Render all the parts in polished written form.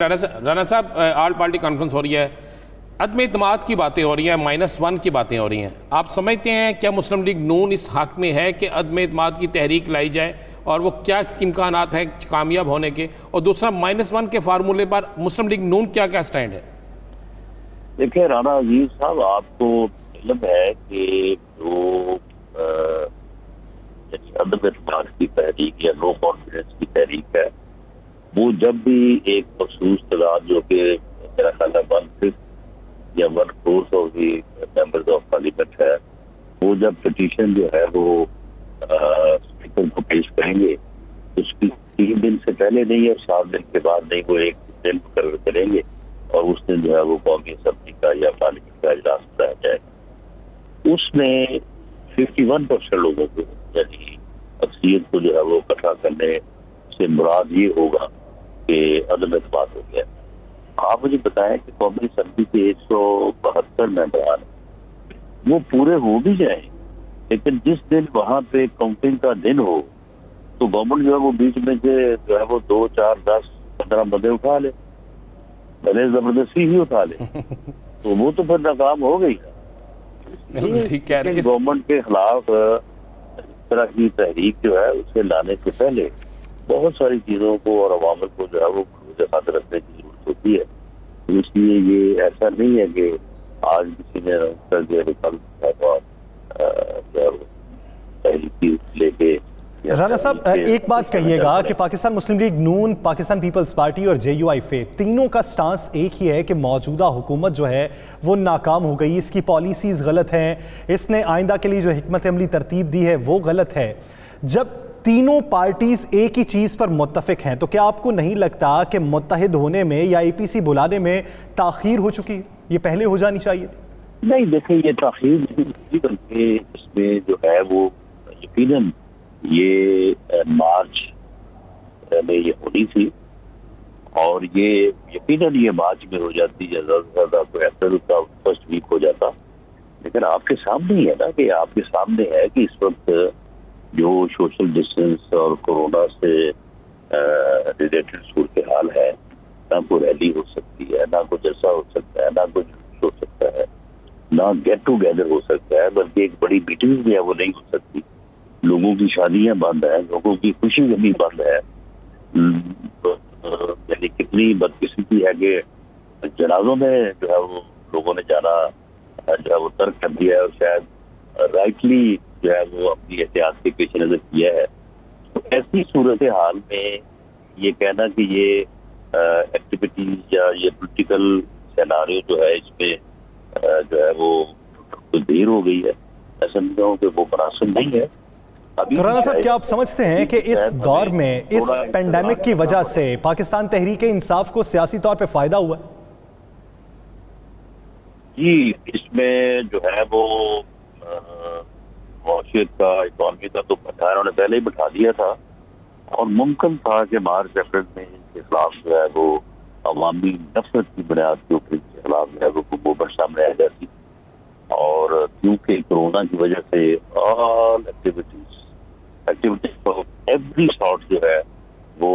رانا صاحب، آل party conference ہو رہی ہے، عدم اعتماد کی باتیں ہو رہی ہیں، -1 کی باتیں ہو رہی ہیں. آپ سمجھتے ہیں کیا مسلم لیگ نون اس حق میں ہے کہ عدم اعتماد کی تحریک لائی جائے، اور وہ کیا امکانات ہیں کامیاب ہونے کے؟ اور دوسرا -1 کے فارمولے پر مسلم لیگ نون کیا سٹینڈ ہے؟ دیکھیں رانا عزیز صاحب، آپ کو علم ہے کہ جو عدم اعتماد کی تحریک یا نو کانفیڈنس کی تحریک ہے، وہ جب بھی ایک مخصوص تعداد جو کہ میرا خیال ہے 1/5 یا 1/4 of the members of parliament ہے، وہ جب پٹیشن جو ہے وہ اسپیکر کو پیش کریں گے، اس کی 3 دن سے پہلے نہیں اور 7 دن کے بعد نہیں، وہ ایک دن مقرر کریں گے اور اس دن جو ہے وہ قومی اسمبلی کا یا پارلیمنٹ کا اجلاس کرایا جائے گا. اس میں 51% لوگوں کو، یعنی اکثریت کو جو ہے وہ اکٹھا کرنے سے مراد یہ ہوگا کہ عدم اعتماد ہو گیا. آپ مجھے بتائیں کہ قومی اسمبلی کے 172 ممبران وہ پورے ہو بھی جائیں، لیکن جس دن وہاں پہ کاؤنٹنگ کا دن ہو تو گورنمنٹ جو ہے وہ بیچ میں جو ہے وہ 2 4 10 15 بندے اٹھا لے، بھلے زبردستی ہی اٹھا لے، تو وہ تو پھر ناکام ہو گئی. گورنمنٹ کے خلاف اس طرح کی تحریک جو ہے اسے لانے سے پہلے بہت ساری چیزوں کو اور عوامل کو جو ہے وہ خاطر رکھنے کی ضرورت ہوتی ہے. اس لیے یہ ایسا نہیں ہے کہ آج کسی نے کر دیا تحریکی لے کے. رانا صاحب ایک بات کہیے گا کہ پاکستان مسلم لیگ نون، پاکستان پیپلز پارٹی اور JUIF تینوں کا سٹانس ایک ہی ہے کہ موجودہ حکومت جو ہے وہ ناکام ہو گئی، اس کی پالیسیز غلط ہیں، اس نے آئندہ کے لیے جو حکمت عملی ترتیب دی ہے وہ غلط ہے. جب تینوں پارٹیز ایک ہی چیز پر متفق ہیں تو کیا آپ کو نہیں لگتا کہ متحد ہونے میں یا APC بلانے میں تاخیر ہو چکی، یہ پہلے ہو جانی چاہیے؟ نہیں، دیکھیں یہ تاخیر نہیں، بلکہ اس میں جو ہے وہ یقیناً یہ مارچ میں یہ ہونی تھی، اور یہ یقیناً یہ مارچ میں ہو جاتی ہے، زیادہ سے زیادہ کوئی اپریل کا فرسٹ ویک ہو جاتا. لیکن آپ کے سامنے ہی ہے نا، کہ آپ کے سامنے ہے کہ اس وقت جو سوشل ڈسٹینس اور کورونا سے ریلیٹڈ صورتحال ہے، نہ کوئی ریلی ہو سکتی ہے، نہ کوئی جلسہ ہو سکتا ہے، نہ کوئی جلوس ہو سکتا ہے، نہ گیٹ ٹوگیدر ہو سکتا ہے، بلکہ ایک بڑی میٹنگ بھی ہے وہ نہیں ہو سکتی. لوگوں کی شادیاں بند ہیں، لوگوں کی خوشی غمی بند ہے. یعنی کتنی بدقسمتی ہے کہ جنازوں میں جو ہے وہ لوگوں نے جانا جو ہے وہ ترک کر دیا ہے، اور شاید رائٹلی جو ہے وہ اپنی احتیاط کے پیش نظر کیا ہے. تو ایسی صورتحال میں یہ کہنا کہ یہ ایکٹیویٹیز یا یہ پولیٹیکل سیناریو جو ہے اس میں جو ہے وہ دیر ہو گئی ہے، میں سمجھتا ہوں کہ وہ مناسب نہیں ہے. تو رانا صاحب کیا آپ سمجھتے ہیں کہ اس دور میں اس پینڈیمک کی وجہ سے پاکستان تحریک انصاف کو سیاسی طور پہ فائدہ ہوا ہے؟ جی، اس میں جو ہے وہ معاشیت کا، اکانومی کا تو انہوں نے پہلے ہی بٹھا دیا تھا، اور ممکن تھا کہ مارچ اپریل میں ان کے خلاف جو ہے وہ عوامی نفرت کی بنیاد کے اوپر ان کے خلاف جو ہے وہ موومنٹ سامنے آ جاتی. اور کیونکہ کورونا کی وجہ سے all activities of every sort جو ہے وہ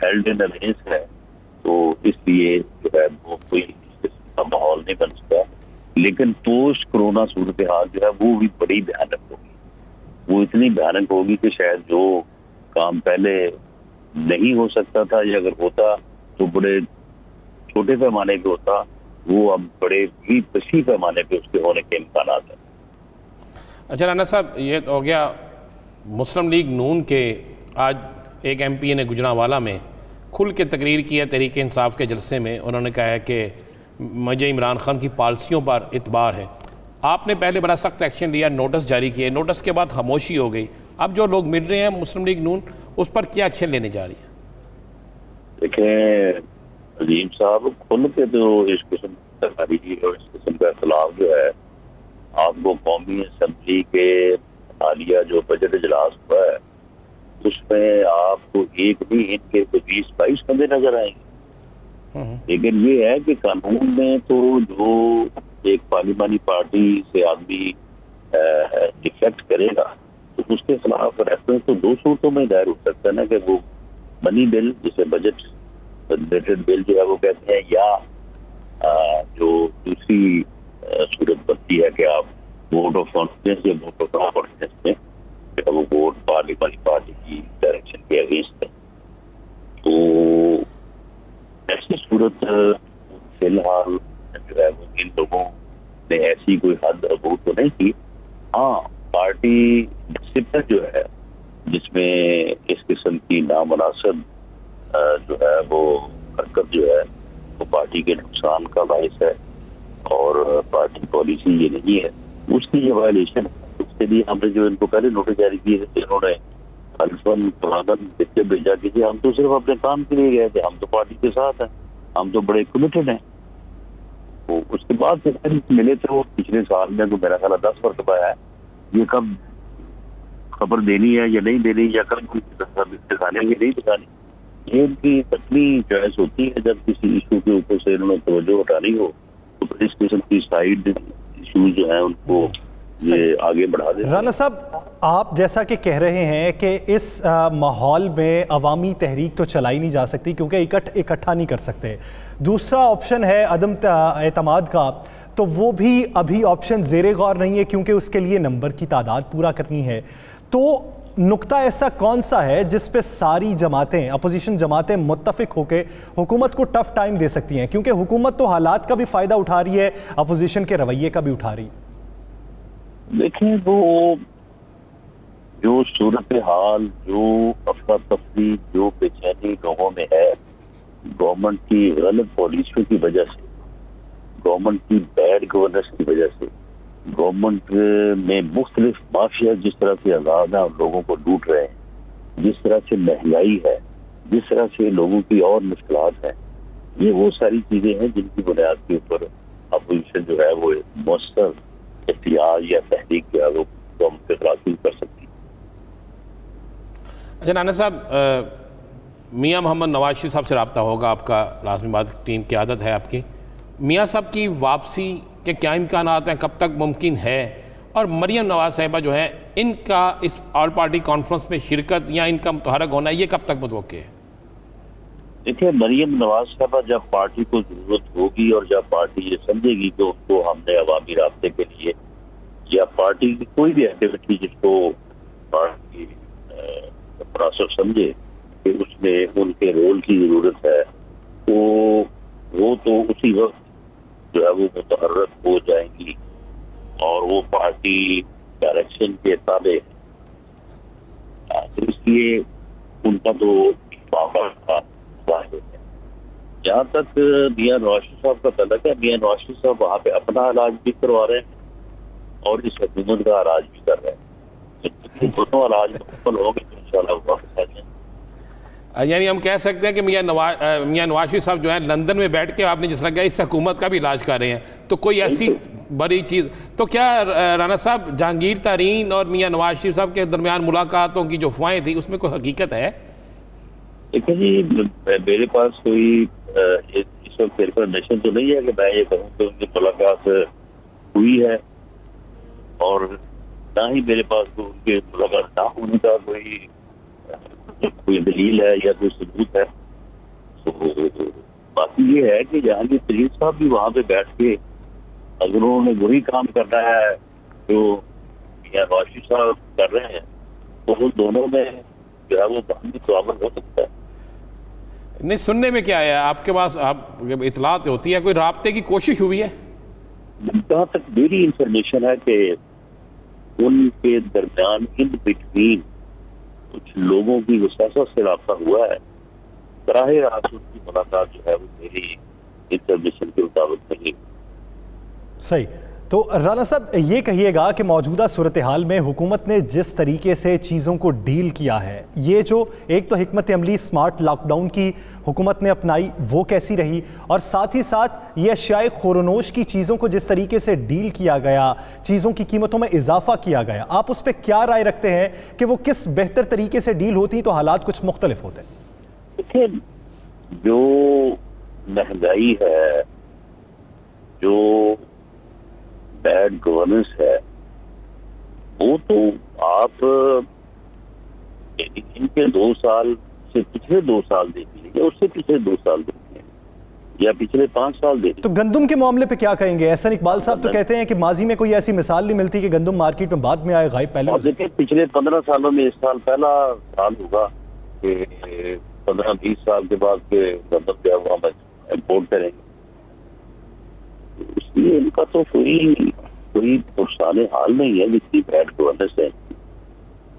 ہیلڈ ان ابینس ہے، تو اس لیے جو ہے وہ کوئی اس قسم کا ماحول نہیں بن سکا. لیکن پوسٹ کورونا صورتحال جو ہے وہ بھی بڑی بھیانک ہوگی. وہ اتنی بھیانک ہوگی کہ شاید جو کام پہلے نہیں ہو سکتا تھا، یا اگر ہوتا تو بڑے چھوٹے پیمانے پہ ہوتا، وہ اب بڑے ہی وسیع پیمانے پہ اس کے ہونے کے امکانات ہیں. اچھا رانا صاحب، یہ تو ہو گیا مسلم لیگ نون کے. آج ایک MP نے گجرانوالہ میں کھل کے تقریر کی ہے تحریک انصاف کے جلسے میں. انہوں نے کہا ہے کہ مجھے عمران خان کی پالیسیوں پر اعتبار ہے. آپ نے پہلے بڑا سخت ایکشن لیا، نوٹس جاری کیے، نوٹس کے بعد خاموشی ہو گئی. اب جو لوگ مل رہے ہیں مسلم لیگ نون، اس پر کیا ایکشن لینے جا رہی ہے؟ دیکھیں عظیم صاحب، کھل کے تو اس قسم کی تقریر اور اس قسم کا اختلاف جو ہے، آپ کو قومی اسمبلی کے حالیہ جو بجٹ اجلاس ہوا ہے اس میں آپ کو ایک بھی ان کے 20-22 بندے نظر آئیں گے. لیکن یہ ہے کہ قانون میں تو جو ایک پارلیمانی پارٹی سے آدمی ڈیفیکٹ کرے گا تو اس کے خلاف ریفرنس تو 2 صورتوں میں دائر ہو سکتا ہے نا، کہ وہ منی بل جسے بجٹ ریلیٹڈ بل جو ہے وہ کہتے ہیں، یا جو دوسری صورت بنتی ہے کہ آپ ووٹ آف کانفیڈنس یا ووٹ آف نو کانفیڈنس میں وہ ووٹ پارلیمانی پارٹی کی ڈائریکشن کے اگینسٹ ہے. تو ایسی صورت فی الحال جو ہے وہ ان لوگوں نے ایسی کوئی حد عبور تو نہیں کی. ہاں، پارٹی ڈسپلن جو ہے جس میں اس قسم کی نامناسب جو ہے وہ حرکت جو ہے وہ پارٹی کے نقصان کا باعث ہے اور پارٹی پالیسی یہ نہیں ہے، اس کی یہ وائلیشن ہے. اس کے لیے ہم نے جو ان کو پہلے نوٹس جاری کیے تھے، انہوں نے الفن پرانن لکھ کے بھیجا کہ ہم تو صرف اپنے کام کے لیے گئے تھے، ہم تو پارٹی کے ساتھ ہیں، ہم تو بڑے کمیٹڈ ہیں. تو اس کے بعد ملے تھے وہ پچھلے سال میں، تو میرا خیال 10 مرتبہ ہے. یہ کب خبر دینی ہے یا نہیں دینی، یا کب دکھانے یا نہیں دکھانی، یہ ان کی اپنی چوائس ہوتی ہے. جب کسی ایشو کے اوپر سے انہوں نے توجہ ہٹانی ہو تو اس قسم کی سائیڈ ایشوز جو ہیں ان کو یہ آگے بڑھا دیں. رانا صاحب، آپ جیسا کہ کہہ رہے ہیں کہ اس ماحول میں عوامی تحریک تو چلائی نہیں جا سکتی کیونکہ اکٹھا نہیں کر سکتے. دوسرا آپشن ہے عدم اعتماد کا، تو وہ بھی ابھی آپشن زیر غور نہیں ہے کیونکہ اس کے لیے نمبر کی تعداد پورا کرنی ہے. تو نقطہ ایسا کون سا ہے جس پہ ساری جماعتیں، اپوزیشن جماعتیں متفق ہو کے حکومت کو ٹف ٹائم دے سکتی ہیں؟ کیونکہ حکومت تو حالات کا بھی فائدہ اٹھا رہی ہے، اپوزیشن کے رویے کا بھی اٹھا رہی ہے. دیکھیں، وہ جو صورتحال، جو افراتفری، جو بے چینی لوگوں میں ہے، گورنمنٹ کی غلط پالیسیوں کی وجہ سے، گورنمنٹ کی بیڈ گورننس کی وجہ سے، گورنمنٹ میں مختلف مافیا جس طرح سے آزاد ہیں اور لوگوں کو لوٹ رہے ہیں، جس طرح سے مہنگائی ہے، جس طرح سے لوگوں کی اور مشکلات ہیں، یہ وہ ساری چیزیں ہیں جن کی بنیاد کے اوپر اپوزیشن جو ہے وہ مؤثر احتجاج یا تحریک جو ہے وہ گورنمنٹ کے خلاف کر سکتی ہے. اچھا رانا صاحب، میاں محمد نواز شریف صاحب سے رابطہ ہوگا آپ کا، لازمی بات، ٹیم کی عادت ہے آپ کی. میاں صاحب کی واپسی کے کیا امکانات ہیں، کب تک ممکن ہے؟ اور مریم نواز صاحبہ جو ہے، ان کا اس آل پارٹی کانفرنس میں شرکت یا ان کا متحرک ہونا یہ کب تک متوقع ہے؟ دیکھیں، مریم نواز صاحبہ جب پارٹی کو ضرورت ہوگی اور جب پارٹی یہ سمجھے گی کہ ان کو ہم نے عوامی رابطے کے لیے یا پارٹی کی کوئی بھی ایکٹیویٹی جس کو پارٹی مناسب سمجھے کہ اس میں ان کے رول کی ضرورت ہے، تو وہ تو اسی وقت جو ہے وہ متحرک ہو جائیں گی اور وہ پارٹی ڈائریکشن کے تابع. تو اس لیے ان کا تو جہاں تک میاں نواز شریف صاحب کا تعلق ہے، میاں نواز شریف صاحب وہاں پہ اپنا علاج بھی کروا رہے ہیں اور اس حکومت کا علاج بھی کر رہے ہیں. دونوں علاج مکمل ہوں گے تو انشاءاللہ وہ واپس آ جائیں. یعنی ہم کہہ سکتے ہیں کہ میاں نواز شریف صاحب جو ہے لندن میں بیٹھ کے، آپ نے جس طرح کہا، اس حکومت کا بھی علاج کر رہے ہیں. تو کوئی ایسی بڑی چیز تو کیا رانا صاحب جہانگیر ترین اور میاں نواز شریف صاحب کے درمیان ملاقاتوں کی جو افواہیں تھیں اس میں کوئی حقیقت ہے؟ دیکھیں جی، میرے پاس کوئی اس وقت انفارمیشن تو نہیں ہے کہ میں یہ کہوں کہ ان کی ملاقات ہوئی ہے، اور نہ ہی میرے پاس ان کے ملاقات نہ ہونے کا کوئی دلیل ہے یا کوئی ثبوت ہے. تو باقی یہ ہے کہ جہانگیر ترین صاحب بھی وہاں پہ بیٹھ کے اگر انہوں نے وہی کام کرنا ہے جو میاں نواز شریف صاحب کر رہے ہیں تو ان دونوں میں جو ہے وہ باہمی تعاون ہو سکتا ہے. نہیں، سننے میں کیا ہے آپ کے پاس، آپ اطلاعات ہوتی ہے، کوئی رابطے کی کوشش ہوئی ہے؟ جہاں تک میری انفارمیشن ہے کہ ان کے درمیان ان بٹوین کچھ لوگوں کی وساطت سے رابطہ ہوا ہے. براہ راست ان کی ملاقات جو ہے وہ میری انفارمیشن کے مطابق نہیں. صحیح. تو رانا صاحب یہ کہیے گا کہ موجودہ صورتحال میں حکومت نے جس طریقے سے چیزوں کو ڈیل کیا ہے، یہ جو ایک تو حکمت عملی سمارٹ لاک ڈاؤن کی حکومت نے اپنائی وہ کیسی رہی، اور ساتھ ہی ساتھ یہ اشیاء خورونوش کی چیزوں کو جس طریقے سے ڈیل کیا گیا، چیزوں کی قیمتوں میں اضافہ کیا گیا، آپ اس پہ کیا رائے رکھتے ہیں کہ وہ کس بہتر طریقے سے ڈیل ہوتی تو حالات کچھ مختلف ہوتے؟ دیکھیں، جو مہنگائی ہے، جو بیڈ گورننس ہے، وہ تو آپ ان کے 2 سال سے پچھلے 2 سال دیکھ لیجیے، اس سے پچھلے 2 سال دیکھ لیں یا پچھلے 5 سال دیکھ تو گندم کے معاملے پہ کیا کہیں گے؟ احسن اقبال صاحب تو کہتے ہیں کہ ماضی میں کوئی ایسی مثال نہیں ملتی کہ گندم مارکیٹ میں بعد میں آئے، غائب پہلے اور دیکھیں پچھلے 15 سالوں میں اس سال پہلا سال ہوگا کہ 15-20 سال کے بعد کے گندم جو ہے وہ ہم امپورٹ کریں گے، اس لیے ان کا تو کوئی پرسان حال نہیں ہے جتنی بیڈ گورننس ہے.